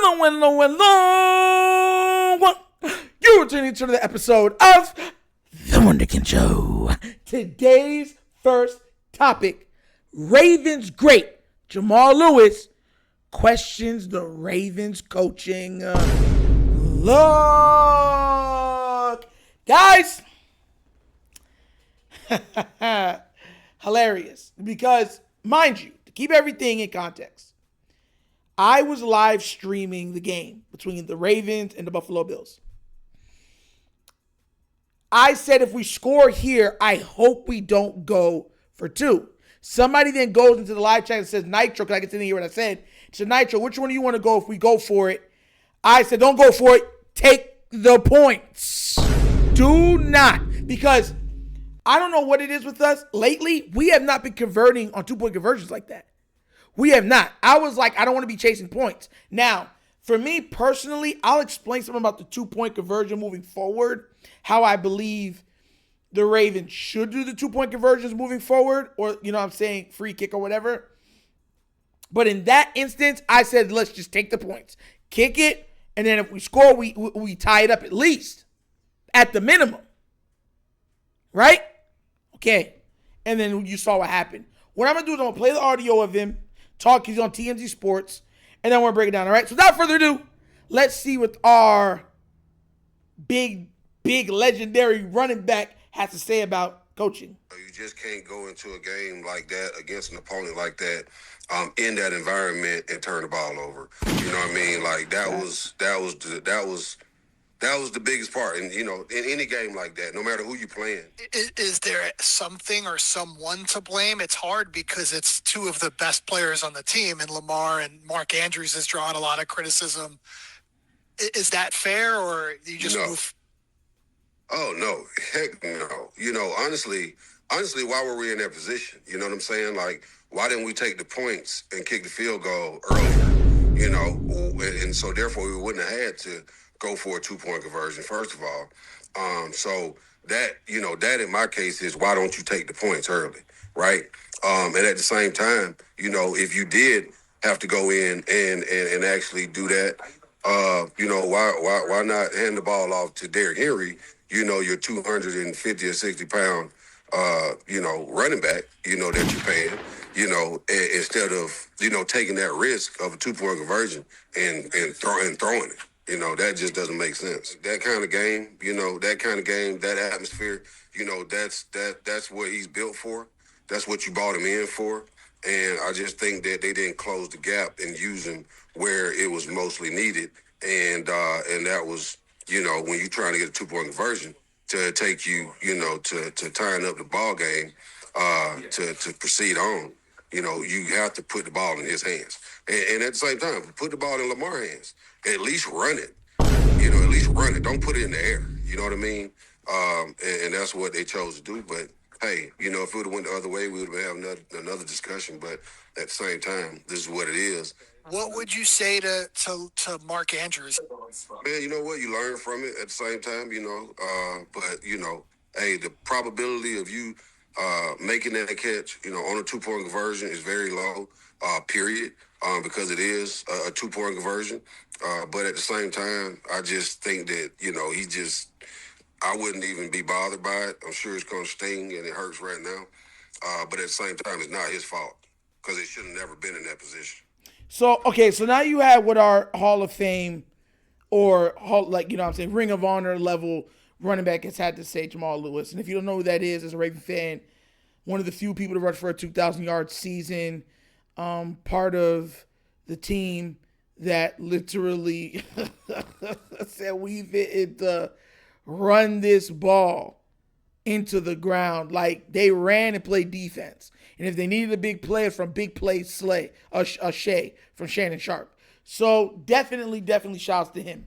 Hello. You're tuning to the episode of The Wunderkind Show. Today's first topic, Ravens great Jamal Lewis questions the Ravens coaching. Look, guys, hilarious because, mind you, to keep everything in context, I was live streaming the game between the Ravens and the Buffalo Bills. I said if we score here, I hope we don't go for two. Somebody then goes into the live chat and says, Nitro, because I can hear what I said. He said, Nitro, which one do you want to go if we go for it? I said, don't go for it. Take the points. Do not. Because I don't know what it is with us. Lately, we have not been converting on two-point conversions like that. We have not. I was like, I don't want to be chasing points. Now, for me personally, I'll explain something about the two-point conversion moving forward, how I believe the Ravens should do the two-point conversions moving forward, or, you know what I'm saying, free kick or whatever. But in that instance, I said, let's just take the points. Kick it, and then if we score, we tie it up at least, at the minimum. Right? Okay. And then you saw what happened. What I'm going to do is I'm going to play the audio of him talk. He's on TMZ Sports, and then we're going to break it down. All right? So without further ado, let's see what our big legendary running back has to say about coaching. You just can't go into a game like that against an opponent like that in that environment and turn the ball over. You know what I mean? Like that was the biggest part. And you know, in any game like that, no matter who you're playing. Is there something or someone to blame? It's hard because it's two of the best players on the team, and Lamar and Mark Andrews has drawn a lot of criticism. Is that fair, or you just move? Oh, no. Heck no. You know, honestly, why were we in that position? You know what I'm saying? Like, why didn't we take the points and kick the field goal earlier? You know, and so therefore we wouldn't have had to go for a two-point conversion, first of all. So that, you know, that in my case is why don't you take the points early, right? And at the same time, you know, if you did have to go in and actually do that, you know, why not hand the ball off to Derrick Henry? You know, your 250 or 60 pound, you know, running back, you know, that you're paying, you know, instead of, you know, taking that risk of a two-point conversion and throwing it. You know, that just doesn't make sense. That kind of game, you know, that atmosphere, you know, that's what he's built for. That's what you bought him in for. And I just think that they didn't close the gap and use him where it was mostly needed. And that was, you know, when you're trying to get a two-point conversion to take you, you know, to tying up the ball game, to proceed on, you know, you have to put the ball in his hands. And at the same time, put the ball in Lamar's hands. At least run it. You know, at least run it. Don't put it in the air. You know what I mean? And that's what they chose to do. But, hey, you know, if it would have went the other way, we would have been having another discussion. But at the same time, this is what it is. What would you say to Mark Andrews? Man, you know what? You learn from it at the same time, you know. But, you know, hey, the probability of you making that catch, you know, on a two-point conversion is very low, period, because it is a two-point conversion. But at the same time, I just think that, you know, I wouldn't even be bothered by it. I'm sure it's going to sting and it hurts right now. But at the same time, it's not his fault because it should have never been in that position. So, okay, so now you have what our Hall of Fame or, like, you know what I'm saying, Ring of Honor level running back has had to say Jamal Lewis. And if you don't know who that is, as a Raven fan, one of the few people to rush for a 2,000-yard season, part of the team that literally said we fit to run this ball into the ground. Like, they ran and played defense. And if they needed a big play, from Big Play Shea from Shannon Sharp. So definitely shouts to him.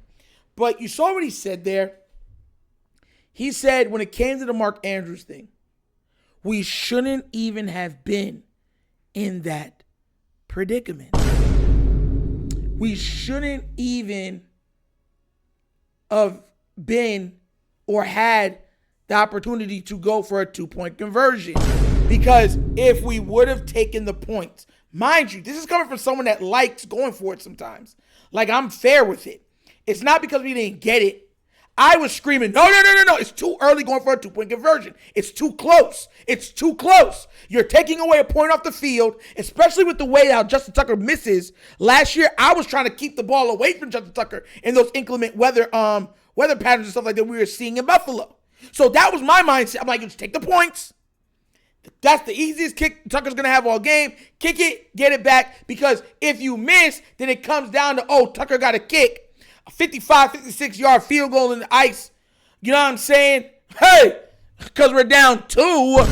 But you saw what he said there. He said when it came to the Mark Andrews thing, we shouldn't even have been in that predicament. We shouldn't even have been or had the opportunity to go for a two-point conversion. Because if we would have taken the points, Mind you, this is coming from someone that likes going for it sometimes. Like, I'm fair with it. It's not because we didn't get it. I was screaming, no. It's too early going for a 2-point conversion. It's too close. It's too close. You're taking away a point off the field, especially with the way how Justin Tucker misses. Last year, I was trying to keep the ball away from Justin Tucker in those inclement weather patterns and stuff like that we were seeing in Buffalo. So that was my mindset. I'm like, just take the points. That's the easiest kick Tucker's going to have all game. Kick it, get it back. Because if you miss, then it comes down to, Tucker got a kick. A 55, 56-yard field goal in the ice. You know what I'm saying? Hey, because we're down 2,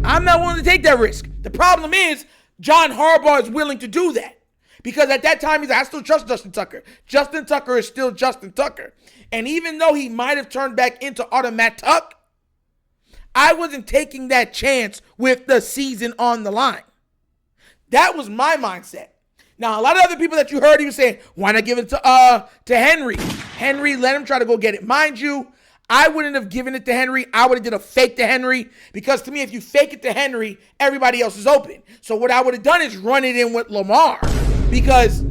I'm not willing to take that risk. The problem is John Harbaugh is willing to do that. Because at that time, he's like, I still trust Justin Tucker. Justin Tucker is still Justin Tucker. And even though he might have turned back into Automat Tuck, I wasn't taking that chance with the season on the line. That was my mindset. Now, a lot of other people that you heard, even saying, why not give it to Henry? Henry, let him try to go get it. Mind you, I wouldn't have given it to Henry. I would have did a fake to Henry because to me, if you fake it to Henry, everybody else is open. So what I would have done is run it in with Lamar because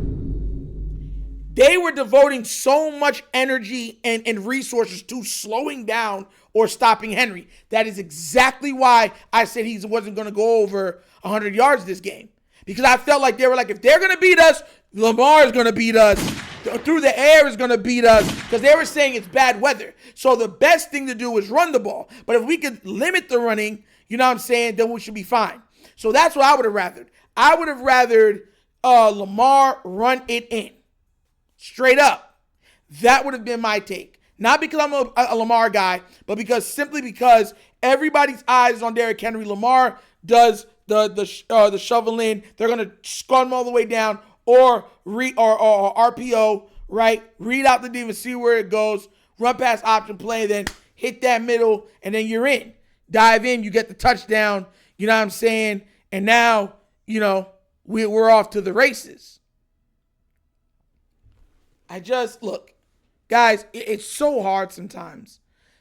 they were devoting so much energy and resources to slowing down or stopping Henry. That is exactly why I said he wasn't going to go over 100 yards this game. Because I felt like they were like, if they're going to beat us, Lamar is going to beat us. Through the air is going to beat us. Because they were saying it's bad weather. So the best thing to do is run the ball. But if we could limit the running, you know what I'm saying, then we should be fine. So that's what I would have rathered. I would have rathered Lamar run it in. Straight up. That would have been my take. Not because I'm a Lamar guy, but simply because everybody's eyes is on Derrick Henry. Lamar does the shovel in. They're gonna squat him all the way down, or RPO, right? Read out the defense, see where it goes, run past option play, then hit that middle, and then you're in. Dive in, you get the touchdown. You know what I'm saying? And now, we're off to the races. Look, guys, it's so hard sometimes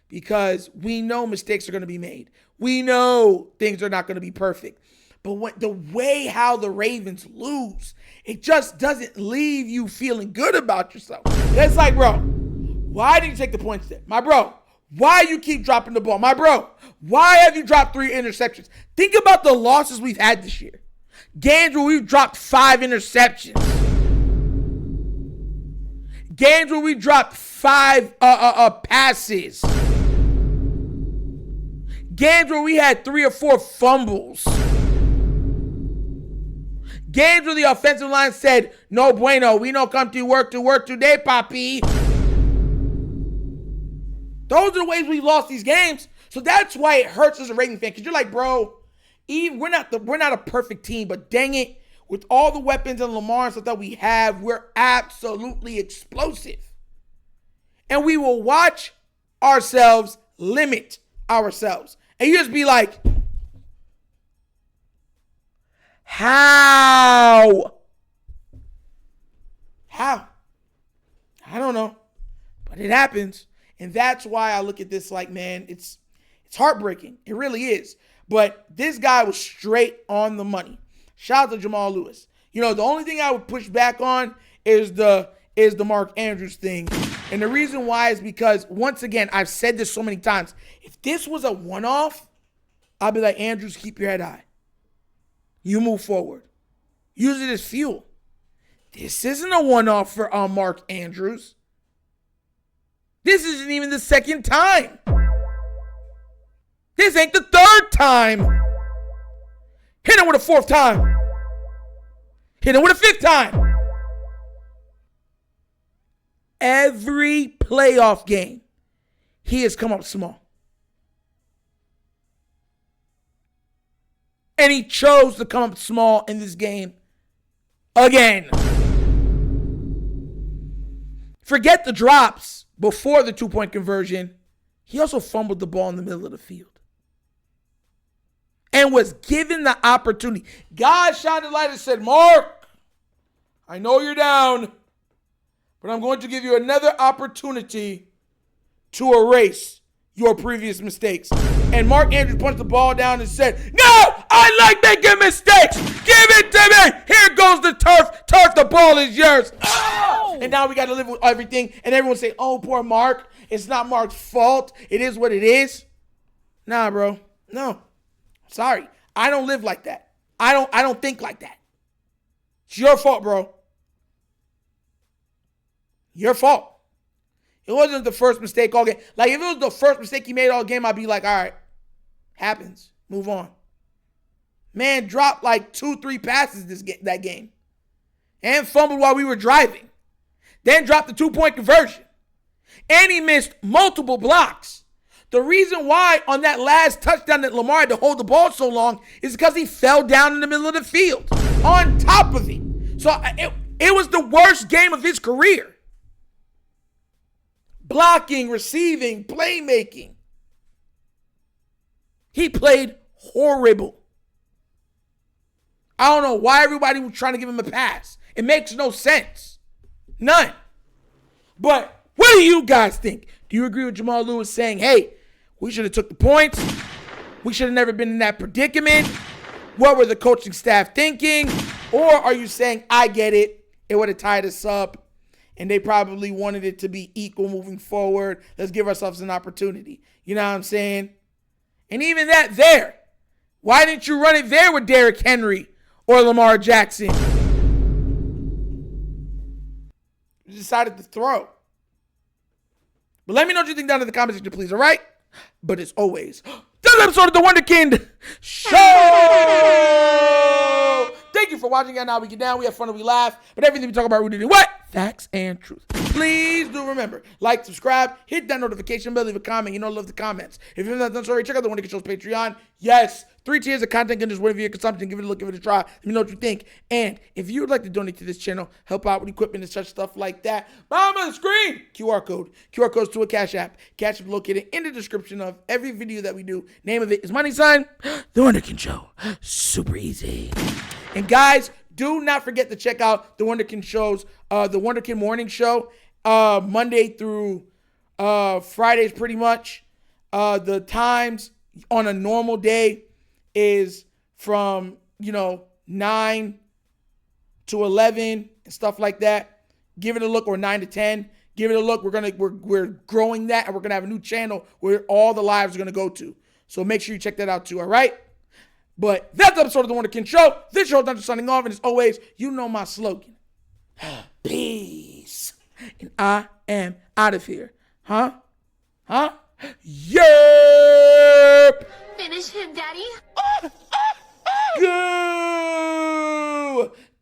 because we know mistakes are going to be made. We know things are not going to be perfect. But the way how the Ravens lose, it just doesn't leave you feeling good about yourself. It's like, bro, why did you take the points there? My bro, why you keep dropping the ball? My bro, why have you dropped 3 interceptions? Think about the losses we've had this year. Games where we've dropped 5 interceptions. Games where we dropped 5 passes. Games where we had 3 or 4 fumbles. Games where the offensive line said, no bueno, we don't come to work today, papi. Those are the ways we lost these games. So that's why it hurts as a Ravens fan. Because you're like, bro, we're not a perfect team, but dang it, with all the weapons and Lamar and stuff that we have, we're absolutely explosive. And we will watch ourselves limit ourselves. And you just be like, how? I don't know. But it happens. And that's why I look at this like, man, it's heartbreaking. It really is. But this guy was straight on the money. Shout out to Jamal Lewis. The only thing I would push back on is the Mark Andrews thing. And the reason why is because, once again, I've said this so many times. If this was a one-off, I'd be like, Andrews, keep your head high. You move forward. Use it as fuel. This isn't a one-off for Mark Andrews. This isn't even the second time. This ain't the third time. Hit him with a 4th time. Hit him with a 5th time. Every playoff game, he has come up small. And he chose to come up small in this game again. Forget the drops before the 2-point conversion. He also fumbled the ball in the middle of the field. And was given the opportunity. God shined the light and said, Mark, I know you're down, but I'm going to give you another opportunity to erase your previous mistakes. And Mark Andrews punched the ball down and said, no, I like making mistakes. Give it to me. Here goes the turf. Turf, the ball is yours. Oh! And now we got to live with everything. And everyone say, oh, poor Mark. It's not Mark's fault. It is what it is. Nah, bro. No. Sorry. I don't live like that. I don't think like that. It's your fault, bro. Your fault. It wasn't the first mistake all game. Like, if it was the first mistake he made all game, I'd be like, all right, happens. Move on. Man dropped like 2-3 passes that game. And fumbled while we were driving. Then dropped the 2-point conversion. And he missed multiple blocks. The reason why on that last touchdown that Lamar had to hold the ball so long is because he fell down in the middle of the field. On top of it. So it was the worst game of his career. Blocking, receiving, playmaking. He played horrible. I don't know why everybody was trying to give him a pass. It makes no sense. None. But what do you guys think? Do you agree with Jamal Lewis saying, hey, we should have took the points? We should have never been in that predicament? What were the coaching staff thinking? Or are you saying, I get it. It would have tied us up. And they probably wanted it to be equal moving forward. Let's give ourselves an opportunity. You know what I'm saying? And even that there. Why didn't you run it there with Derrick Henry or Lamar Jackson? You decided to throw. But let me know what you think down in the comment section, please, all right? But as always, this episode of The Wunderkind Show! Thank you for watching. And now we get down, we have fun, and we laugh. But everything we talk about, we do what? Facts and truth. Please do remember, like, subscribe, hit that notification bell, leave a comment. You know I love the comments. If you've not done so already, check out The Wunderkind Show's Patreon. Yes, 3 tiers of content can just win via your consumption. Give it a look, give it a try. Let me know what you think. And if you would like to donate to this channel, help out with equipment and such stuff like that, bottom of the screen, QR code. QR code's to a Cash App. Cash App located in the description of every video that we do. Name of it is money sign, The Wunderkind Show. Super easy. And guys, do not forget to check out The Wunderkind Show's, The Wunderkind Morning Show, Monday through Fridays pretty much. The times on a normal day is from, 9 to 11 and stuff like that. Give it a look, or 9 to 10. Give it a look. We're growing that, and we're gonna have a new channel where all the lives are gonna go to. So make sure you check that out too, all right? But that's the episode of The Wunderkind Show. This show is not just signing off, and as always, you know my slogan. Peace. And I am out of here. Huh? Yerp! Finish him, Daddy.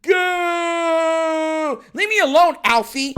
Go! Leave me alone, Alfie.